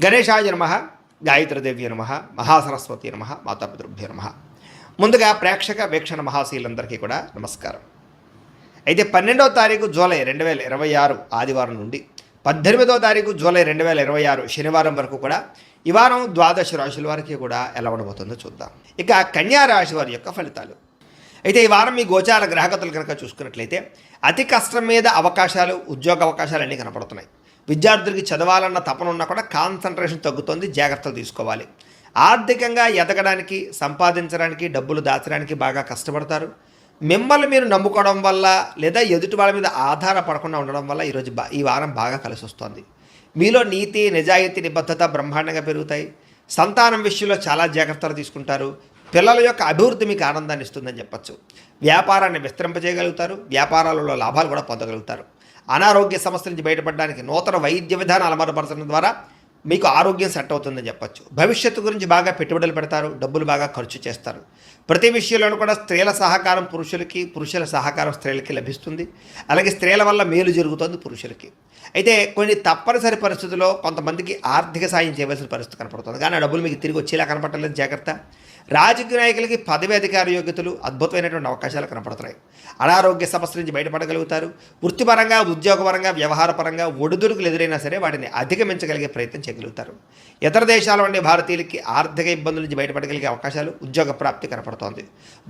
గణేశాయ నమః, గాయత్రీదేవ్య నమః, మహాసరస్వతి నమః, మాతాపితృభ్యో నమః. ముందుగా ప్రేక్షక వీక్షణ మహాశీలందరికీ కూడా నమస్కారం. అయితే 12వ తారీఖు జూలై 2026 ఆదివారం నుండి 18వ తారీఖు జూలై 2026 శనివారం వరకు కూడా ఈ వారం ద్వాదశ రాశుల వారికి కూడా ఎలా ఉండబోతుందో చూద్దాం. ఇక కన్యా రాశి వారి యొక్క ఫలితాలు. అయితే ఈ వారం మీ గోచార గ్రహగతులు కనుక చూసుకున్నట్లయితే అతి కష్టం మీద అవకాశాలు, ఉద్యోగ అవకాశాలు అన్నీ కనపడుతున్నాయి. విద్యార్థులకి చదవాలన్న తపన ఉన్నా కూడా కాన్సన్ట్రేషన్ తగ్గుతుంది, జాగ్రత్తలు తీసుకోవాలి. ఆర్థికంగా ఎదగడానికి, సంపాదించడానికి, డబ్బులు దాచడానికి బాగా కష్టపడతారు. మిమ్మల్ని మీరు నమ్ముకోవడం వల్ల లేదా ఎదుటి వాళ్ళ మీద ఆధారపడకుండా ఉండడం వల్ల ఈ వారం బాగా కలిసి వస్తుంది. మీలో నీతి, నిజాయితీ, నిబద్ధత బ్రహ్మాండంగా పెరుగుతాయి. సంతానం విషయంలో చాలా జాగ్రత్తలు తీసుకుంటారు. పిల్లల యొక్క అభివృద్ధి మీకు ఆనందాన్ని ఇస్తుందని చెప్పచ్చు. వ్యాపారాన్ని విస్తరింపజేయగలుగుతారు. వ్యాపారాలలో లాభాలు కూడా పొందగలుగుతారు. అనారోగ్య సమస్యల నుంచి బయటపడడానికి నూతన వైద్య విధానాలు అమలుపరచడం ద్వారా మీకు ఆరోగ్యం సెట్ అవుతుందని చెప్పచ్చు. భవిష్యత్తు గురించి బాగా పెట్టుబడులు పెడతారు. డబ్బులు బాగా ఖర్చు చేస్తారు. ప్రతి విషయంలోనూ కూడా స్త్రీల సహకారం పురుషులకి, పురుషుల సహకారం స్త్రీలకి లభిస్తుంది. అలాగే స్త్రీల వల్ల మేలు జరుగుతుంది పురుషులకి. అయితే కొన్ని తప్పనిసరి పరిస్థితుల్లో కొంతమందికి ఆర్థిక సాయం చేయవలసిన పరిస్థితి కనపడుతుంది. కానీ ఆ డబ్బులు మీకు తిరిగి వచ్చేలా కనపడలేదు, జాగ్రత్త. రాజకీయ నాయకులకి పదవి అధికార యోగ్యతలు, అద్భుతమైనటువంటి అవకాశాలు కనపడుతున్నాయి. అనారోగ్య సమస్యల నుంచి బయటపడగలుగుతారు. వృత్తిపరంగా, ఉద్యోగపరంగా, వ్యవహారపరంగా ఒడిదుడుకులు ఎదురైనా సరే వాటిని అధిగమించగలిగే ప్రయత్నం చేయగలుగుతారు. ఇతర దేశాల ఉండే భారతీయులకి ఆర్థిక ఇబ్బందుల నుంచి బయటపడగలిగే అవకాశాలు, ఉద్యోగ ప్రాప్తి కనపడుతోంది.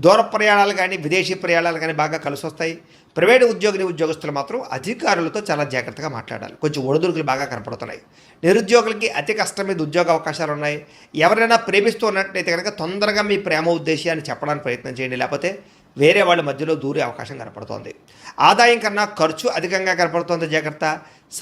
దూర ప్రయాణాలు కానీ, విదేశీ ప్రయాణాలు కానీ బాగా కలిసి వస్తాయి. ప్రైవేటు ఉద్యోగస్తులు మాత్రం అధికారులతో చాలా జాగ్రత్తగా మాట్లాడాలి. కొంచెం ఒడిదుడుకులు బాగా కనపడుతున్నాయి. నిరుద్యోగులకి అతి కష్టం మీద ఉద్యోగ అవకాశాలు ఉన్నాయి. ఎవరైనా ప్రేమిస్తూ ఉన్నట్లయితే కనుక తొందరగా మీ ప్రేమ ఉద్దేశాన్ని చెప్పడానికి ప్రయత్నం చేయండి, లేకపోతే వేరే వాళ్ళ మధ్యలో దూరే అవకాశం కనపడుతోంది. ఆదాయం కన్నా ఖర్చు అధికంగా కనపడుతోంది, జాగ్రత్త.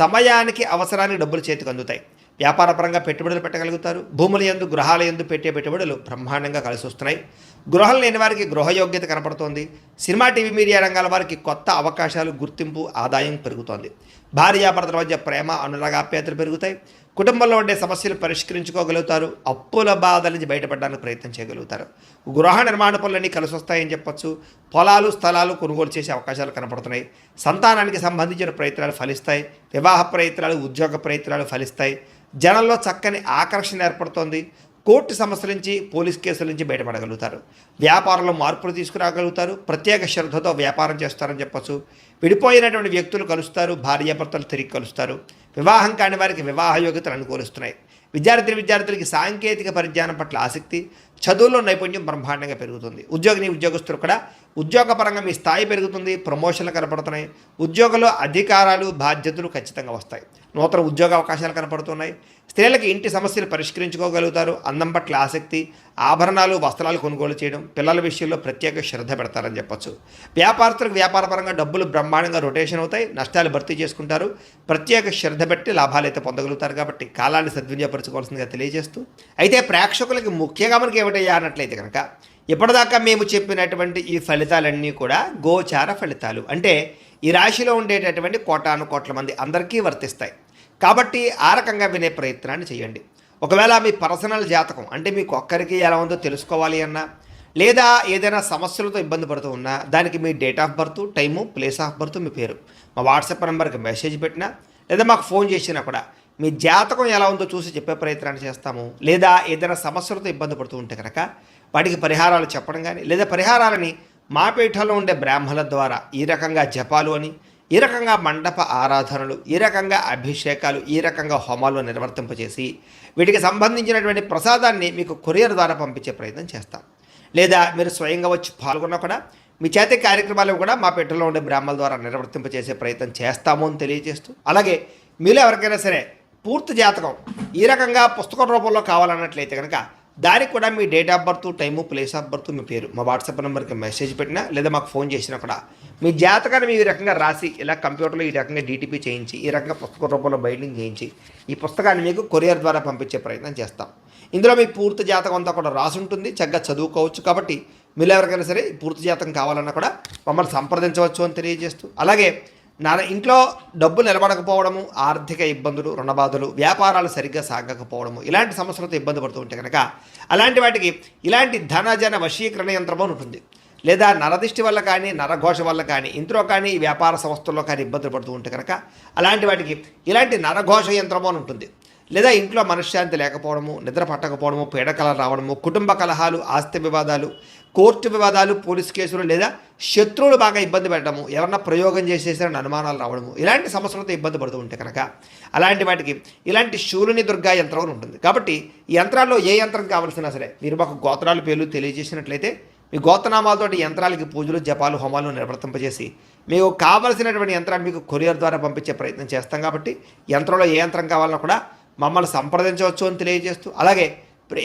సమయానికి అవసరానికి డబ్బులు చేతికి అందుతాయి. వ్యాపారపరంగా పెట్టుబడులు పెట్టగలుగుతారు. భూముల యందు, గృహాల యందు పెట్టే పెట్టుబడులు బ్రహ్మాండంగా కలిసి వస్తున్నాయి. గృహం లేని వారికి గృహయోగ్యత కనపడుతోంది. సినిమా, టీవీ, మీడియా రంగాల వారికి కొత్త అవకాశాలు, గుర్తింపు, ఆదాయం పెరుగుతోంది. భార్యాభర్తల మధ్య ప్రేమ, అనురాగాప్యాతలు పెరుగుతాయి. కుటుంబంలో ఉండే సమస్యలు పరిష్కరించుకోగలుగుతారు. అప్పుల బాధల నుంచి బయటపడడానికి ప్రయత్నం చేయగలుగుతారు. గృహ నిర్మాణ పనులన్నీ కలిసి వస్తాయని చెప్పచ్చు. పొలాలు, స్థలాలు కొనుగోలు చేసే అవకాశాలు కనపడుతున్నాయి. సంతానానికి సంబంధించిన ప్రయత్నాలు ఫలిస్తాయి. వివాహ ప్రయత్నాలు, ఉద్యోగ ప్రయత్నాలు ఫలిస్తాయి. జనంలో చక్కని ఆకర్షణ ఏర్పడుతోంది. కోర్టు సమస్యల నుంచి, పోలీస్ కేసుల నుంచి బయటపడగలుగుతారు. వ్యాపారంలో మార్పులు తీసుకురాగలుగుతారు. ప్రత్యేక శ్రద్ధతో వ్యాపారం చేస్తారని చెప్పచ్చు. విడిపోయినటువంటి వ్యక్తులు కలుస్తారు. భార్యాభర్తలు తిరిగి కలుస్తారు. వివాహం కాని వారికి వివాహ యోగ్యతలు అనుకూలిస్తున్నాయి. విద్యార్థులకి సాంకేతిక పరిజ్ఞానం పట్ల ఆసక్తి, చదువుల్లో నైపుణ్యం బ్రహ్మాండంగా పెరుగుతుంది. ఉద్యోగస్తులు కూడా ఉద్యోగపరంగా మీ స్థాయి పెరుగుతుంది. ప్రమోషన్లు కనపడుతున్నాయి. ఉద్యోగంలో అధికారాలు, బాధ్యతలు ఖచ్చితంగా వస్తాయి. నూతన ఉద్యోగ అవకాశాలు కనపడుతున్నాయి. స్త్రీలకి ఇంటి సమస్యలు పరిష్కరించుకోగలుగుతారు. అందం పట్ల ఆసక్తి, ఆభరణాలు, వస్త్రాలు కొనుగోలు చేయడం, పిల్లల విషయంలో ప్రత్యేక శ్రద్ధ పెడతారని చెప్పచ్చు. వ్యాపారస్తులకు వ్యాపారపరంగా డబ్బులు బ్రహ్మాండంగా రొటేషన్ అవుతాయి. నష్టాలు భర్తీ చేసుకుంటారు. ప్రత్యేక శ్రద్ధ పెట్టి లాభాలు అయితే పొందగలుగుతారు. కాబట్టి కాలాన్ని సద్వినియోగపరచుకోవాల్సిందిగా తెలియజేస్తూ, అయితే ప్రేక్షకులకి ముఖ్యంగా మనకి ఏమిటయ్యా అన్నట్లయితే కనుక ఇప్పటిదాకా మేము చెప్పినటువంటి ఈ ఫలితాలన్నీ కూడా గోచార ఫలితాలు. అంటే ఈ రాశిలో ఉండేటటువంటి కోటాను కోట్ల మంది అందరికీ వర్తిస్తాయి. కాబట్టి ఆ రకంగా వినే ప్రయత్నాన్ని చేయండి. ఒకవేళ మీ పర్సనల్ జాతకం అంటే మీకు ఒక్కరికి ఎలా ఉందో తెలుసుకోవాలి అన్నా, లేదా ఏదైనా సమస్యలతో ఇబ్బంది పడుతూ ఉన్నా, దానికి మీ date of birth, time, place of birth, మీ పేరు మా వాట్సాప్ నెంబర్కి మెసేజ్ పెట్టినా, లేదా మాకు ఫోన్ చేసినా కూడా మీ జాతకం ఎలా ఉందో చూసి చెప్పే ప్రయత్నాన్ని చేస్తాము. లేదా ఏదైనా సమస్యలతో ఇబ్బంది పడుతూ ఉంటే కనుక వాటికి పరిహారాలు చెప్పడం కానీ, లేదా పరిహారాలని మా పీఠంలో ఉండే బ్రాహ్మణుల ద్వారా ఈ రకంగా జపాలు అని, ఈ రకంగా మండప ఆరాధనలు, ఈ రకంగా అభిషేకాలు, ఈ రకంగా హోమాలు నిర్వర్తింపచేసి వీటికి సంబంధించినటువంటి ప్రసాదాన్ని మీకు కొరియర్ ద్వారా పంపించే ప్రయత్నం చేస్తాం. లేదా మీరు స్వయంగా వచ్చి పాల్గొన్నా కూడా మీ చేతి కార్యక్రమాలు కూడా మా పీఠంలో ఉండే బ్రాహ్మణుల ద్వారా నిర్వర్తింపచేసే ప్రయత్నం చేస్తాము అని తెలియజేస్తూ, అలాగే మీలో ఎవరికైనా సరే పూర్తి జాతకం ఈ రకంగా పుస్తకం రూపంలో కావాలన్నట్లయితే కనుక దానికి కూడా మీ date of birth, time, place of birth, మీ పేరు మా వాట్సాప్ నెంబర్కి మెసేజ్ పెట్టినా, లేదా మాకు ఫోన్ చేసినా కూడా మీ జాతకాన్ని మీ రకంగా రాసి ఇలా కంప్యూటర్లో ఈ రకంగా డీటీపీ చేయించి, ఈ రకంగా పుస్తక రూపంలో బైండింగ్ చేయించి ఈ పుస్తకాన్ని మీకు కొరియర్ ద్వారా పంపించే ప్రయత్నం చేస్తాం. ఇందులో మీ పూర్తి జాతకం అంతా కూడా రాసి ఉంటుంది. చక్కగా చదువుకోవచ్చు. కాబట్టి మీరు ఎవరికైనా సరే పూర్తి జాతకం కావాలన్నా కూడా మమ్మల్ని సంప్రదించవచ్చు అని తెలియజేస్తూ, అలాగే ఇంట్లో డబ్బు నిలబడకపోవడము, ఆర్థిక ఇబ్బందులు, రుణబాధలు, వ్యాపారాలు సరిగ్గా సాగకపోవడము, ఇలాంటి సమస్యలతో ఇబ్బంది పడుతూ ఉంటే కనుక అలాంటి వాటికి ఇలాంటి ధనజన వశీకరణ యంత్రం అని ఉంటుంది. లేదా నరదిష్టి వల్ల కానీ, నరఘోష వల్ల కానీ, ఇంట్లో కానీ, వ్యాపార సంస్థల్లో కానీ ఇబ్బందులు పడుతూ ఉంటే కనుక అలాంటి వాటికి ఇలాంటి నరఘోష యంత్రము అని ఉంటుంది. లేదా ఇంట్లో మనశ్శాంతి లేకపోవడము, నిద్ర పట్టకపోవడము, పీడకలలు రావడము, కుటుంబ కలహాలు, ఆస్తి వివాదాలు, కోర్టు వివాదాలు, పోలీసు కేసులు, లేదా శత్రువులు బాగా ఇబ్బంది పెట్టడము, ఎవరన్నా ప్రయోగం చేసేసారని అనుమానాలు రావడము, ఇలాంటి సమస్యలతో ఇబ్బంది పడుతూ ఉంటే కనుక అలాంటి వాటికి ఇలాంటి శూలిని దుర్గా యంత్రం అని ఉంటుంది. కాబట్టి ఈ యంత్రాల్లో ఏ యంత్రం కావాల్సినా సరే మీరు మాకు గోత్రాలు పేర్లు తెలియజేసినట్లయితే మీ గోత్రనామాలతోటి యంత్రాలకి పూజలు, జపాలు, హోమాలు నిర్వర్తింపజేసి మీకు కావలసినటువంటి యంత్రాన్ని మీకు కొరియర్ ద్వారా పంపించే ప్రయత్నం చేస్తాం. కాబట్టి యంత్రంలో ఏ యంత్రం కావాలన్నా కూడా మమ్మల్ని సంప్రదించవచ్చు అని తెలియజేస్తూ, అలాగే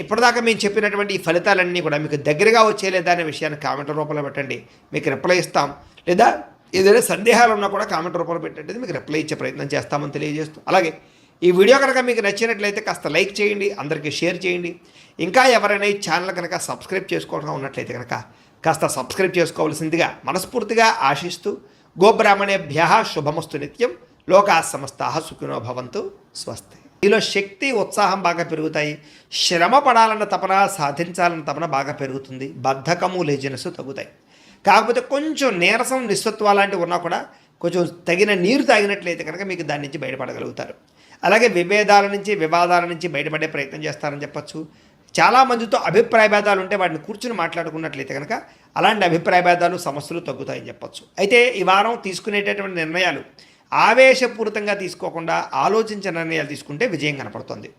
ఇప్పటిదాకా మేము చెప్పినటువంటి ఈ ఫలితాలన్నీ కూడా మీకు దగ్గరగా వచ్చేలేదా అనే విషయాన్ని కామెంట్ రూపంలో పెట్టండి, మీకు రిప్లై ఇస్తాం. లేదా ఏదైనా సందేహాలు ఉన్నా కూడా కామెంట్ రూపంలో పెట్టండి, మీకు రిప్లై ఇచ్చే ప్రయత్నం చేస్తామని తెలియజేస్తూ, అలాగే ఈ వీడియో కనుక మీకు నచ్చినట్లయితే కాస్త లైక్ చేయండి, అందరికీ షేర్ చేయండి. ఇంకా ఎవరైనా ఈ ఛానల్ కనుక సబ్స్క్రైబ్ చేసుకోవడం ఉన్నట్లయితే కనుక కాస్త సబ్స్క్రైబ్ చేసుకోవాల్సిందిగా మనస్ఫూర్తిగా ఆశిస్తూ, గోబ్రాహ్మణేభ్యః శుభమస్తు నిత్యం, లోకా సమస్తాః సుఖినో భవంతు, స్వస్తి. మీలో శక్తి, ఉత్సాహం బాగా పెరుగుతాయి. శ్రమ పడాలన్న తపన, సాధించాలన్న తపన బాగా పెరుగుతుంది. బద్ధకము, లేజినెస్ తగ్గుతాయి. కాకపోతే కొంచెం నీరసం, నిస్సత్వ లాంటివి ఉన్నా కూడా కొంచెం తగిన నీరు తాగినట్లయితే కనుక మీకు దాని నుంచి బయటపడగలుగుతారు. అలాగే విభేదాల నుంచి, వివాదాల నుంచి బయటపడే ప్రయత్నం చేస్తారని చెప్పచ్చు. చాలామందితో అభిప్రాయ భేదాలు ఉంటే వాటిని కూర్చుని మాట్లాడుకున్నట్లయితే కనుక అలాంటి అభిప్రాయ భేదాలు, సమస్యలు తగ్గుతాయని చెప్పచ్చు. అయితే ఈ వారం తీసుకునేటటువంటి నిర్ణయాలు ఆవేశపూరితంగా తీసుకోకుండా ఆలోచించిన నిర్ణయాలు తీసుకుంటే విజయం కనపడుతుంది.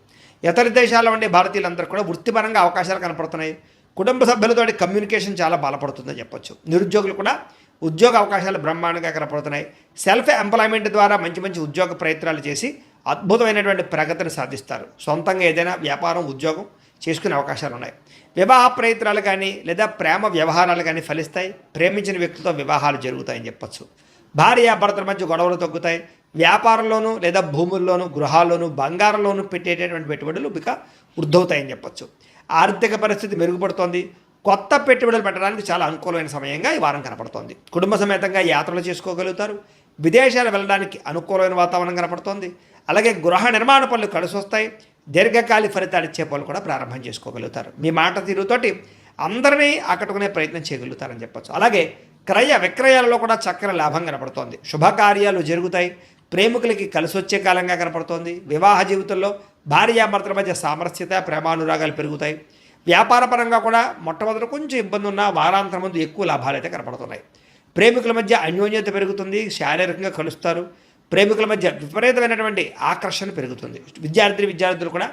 ఇతర దేశాల్లో ఉండే భారతీయులందరూ కూడా వృత్తిపరంగా అవకాశాలు కనపడుతున్నాయి. కుటుంబ సభ్యులతో కమ్యూనికేషన్ చాలా బలపడుతుందని చెప్పొచ్చు. నిరుద్యోగులు కూడా ఉద్యోగ అవకాశాలు బ్రహ్మాండంగా కనపడుతున్నాయి. సెల్ఫ్ ఎంప్లాయ్మెంట్ ద్వారా మంచి మంచి ఉద్యోగ ప్రయత్నాలు చేసి అద్భుతమైనటువంటి ప్రగతిని సాధిస్తారు. సొంతంగా ఏదైనా వ్యాపారం, ఉద్యోగం చేసుకునే అవకాశాలు ఉన్నాయి. వివాహ ప్రయత్నాలు కానీ లేదా ప్రేమ వ్యవహారాలు కానీ ఫలిస్తాయి. ప్రేమించిన వ్యక్తులతో వివాహాలు జరుగుతాయని చెప్పచ్చు. భార్యాభర్తల మధ్య గొడవలు తగ్గుతాయి. వ్యాపారంలోనూ లేదా భూముల్లోనూ, గృహాల్లోనూ, బంగారంలోనూ పెట్టేటటువంటి పెట్టుబడులు ఇక వృద్ధవుతాయని చెప్పచ్చు. ఆర్థిక పరిస్థితి మెరుగుపడుతోంది. కొత్త పెట్టుబడులు పెట్టడానికి చాలా అనుకూలమైన సమయంగా ఈ వారం కనపడుతోంది. కుటుంబ సమేతంగా యాత్రలు చేసుకోగలుగుతారు. విదేశాలు వెళ్ళడానికి అనుకూలమైన వాతావరణం కనపడుతోంది. అలాగే గృహ నిర్మాణ పనులు కలిసి వస్తాయి. దీర్ఘకాలిక ఫలితాలు ఇచ్చే పనులు కూడా ప్రారంభం చేసుకోగలుగుతారు. మీ మాట తీరుతోటి అందరినీ ఆకట్టుకునే ప్రయత్నం చేయగలుగుతారని చెప్పచ్చు. అలాగే క్రయ విక్రయాలలో కూడా చక్కని లాభం కనపడుతోంది. శుభకార్యాలు జరుగుతాయి. ప్రేమికులకి కలిసి వచ్చే కాలంగా కనపడుతోంది. వివాహ జీవితంలో భార్యాభర్తల మధ్య సామరస్యత, ప్రేమానురాగాలు పెరుగుతాయి. వ్యాపారపరంగా కూడా మొట్టమొదటి కొంచెం ఇబ్బంది ఉన్న వారాంతరం ముందు ఎక్కువ లాభాలు అయితే కనపడుతున్నాయి. ప్రేమికుల మధ్య అన్యోన్యత పెరుగుతుంది. శారీరకంగా కలుస్తారు. ప్రేమికుల మధ్య విపరీతమైనటువంటి ఆకర్షణ పెరుగుతుంది. విద్యార్థులు కూడా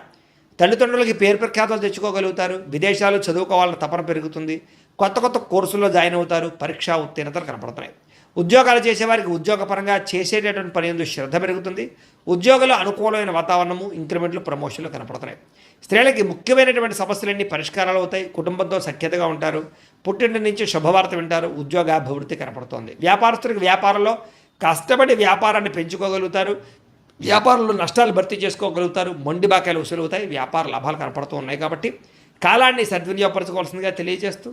తల్లిదండ్రులకి పేరు ప్రఖ్యాతలు తెచ్చుకోగలుగుతారు. విదేశాలు చదువుకోవాలన్న తపన పెరుగుతుంది. కొత్త కొత్త కోర్సుల్లో జాయిన్ అవుతారు. పరీక్షా ఉత్తీర్ణతలు కనపడుతున్నాయి. ఉద్యోగాలు చేసేవారికి ఉద్యోగపరంగా చేసేటటువంటి పని యందు శ్రద్ధ పెరుగుతుంది. ఉద్యోగుల అనుకూలమైన వాతావరణము, ఇంక్రిమెంట్లు, ప్రమోషన్లు కనపడుతున్నాయి. స్త్రీలకి ముఖ్యమైనటువంటి సమస్యలన్నీ పరిష్కారాలు అవుతాయి. కుటుంబంతో సఖ్యతగా ఉంటారు. పుట్టింటి నుంచి శుభవార్త వింటారు. ఉద్యోగాభివృద్ధి కనపడుతోంది. వ్యాపారస్తులకు వ్యాపారంలో కష్టపడి వ్యాపారాన్ని పెంచుకోగలుగుతారు. వ్యాపారంలో నష్టాలు భర్తీ చేసుకోగలుగుతారు. మొండి బాకాయలు వసూలవుతాయి. వ్యాపార లాభాలు కనపడుతూ ఉన్నాయి. కాబట్టి కాలాన్ని సద్వినియోగపరచుకోవాల్సిందిగా తెలియజేస్తూ